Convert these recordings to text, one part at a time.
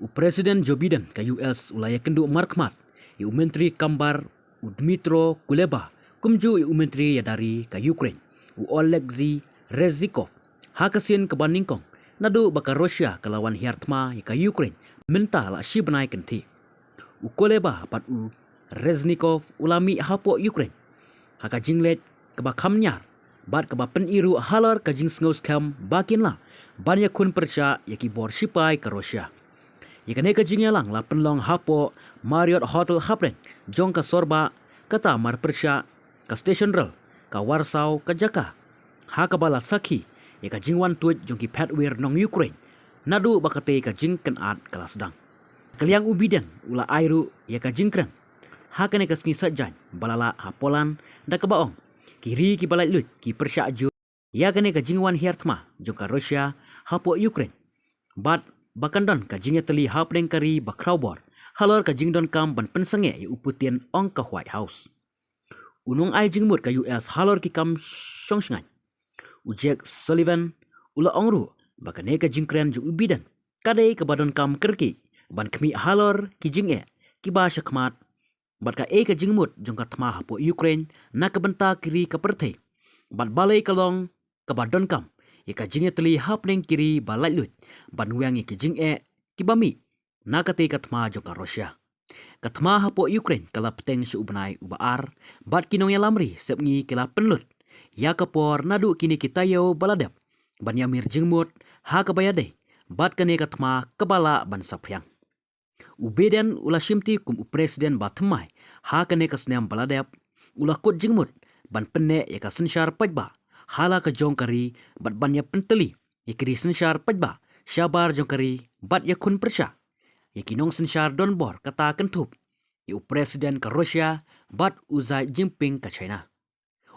Presiden Joe Biden ka US ulaya kendu markmat iu menteri kambar Dmytro Kuleba kumju iu menteri yadari ka Ukraine u Oleksiy Reznikov hakasin ke Baningkong nadu baka Rusia kelawan hiartma ka Ukraine minta la shi benai kenti u Kuleba pat u Reznikov ulami hapo Ukraine haka jinglet ke bakamnyar bat ke peniru halar ka jing sngaus kam bakinla banyak kun persya yaki bor sipai ke Rusia. Ikan eka jingyalang la penlong hapo Marriott Hotel Hapren jong ka sorba kata mar persya ka station rel ka Warsaw ka Jaka ha ka bala sakhi eka jingwan tuit jong ki petwir nong Ukraine nadu bakate ka jing kenat kelas dang kaliang ubiden ula airu eka jingkren ha ka neka sni sajan balala ha Poland da ka baong kiri ki balai lut ki persya ju ya ka neka jingwan hiartma jong ka Rusia hapo Ukraine bat bakandon ka jingya teli hapreng kari bakraubor halor ka jingdon kam ban pensange yu Putin ong ka White House unong ai jingmut ka US halor ki kam songsngan u Jake Sullivan ula ongru bakane ka jingkren ju ubidan kadai ka badon kam kerki ban kemi halor ki jinge ki ba shakmat bat ka ka jingmut jong ka tma hapo Ukraine na ka benta kiri ka perthei bat balai kalong ka badon kam ika jingya teli hapning kiri balai lut banwang ki jing ki bami nakate katma joka Rusia katma hapo Ukraine kala peteng su ubnai ubaar bat kinong yalamri sepngi kala penlut ya kapor nadu kini kitayo baladep banyamir jingmut ha kabayade bat kane katma kebala ban sapyang ubeden ula shimti kum presiden batmai ha kane kasnem baladep ula kot jingmut ban penne ya kasensyar pajba hala ka jongkari bat banya penteli ikri sensyar pajba syabar jongkari bat yakun persya yakinong sensyar donbor kata kentup yu presiden ka Rusia bat uzai Jinping ka China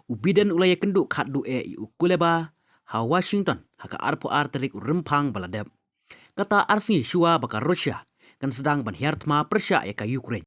ubiden ulaya kendu khadu yu Kuleba ha Washington haka arpo arterik rempang baladep kata arsi shua baka Rusia kan sedang ban hiartma persya ka Ukraine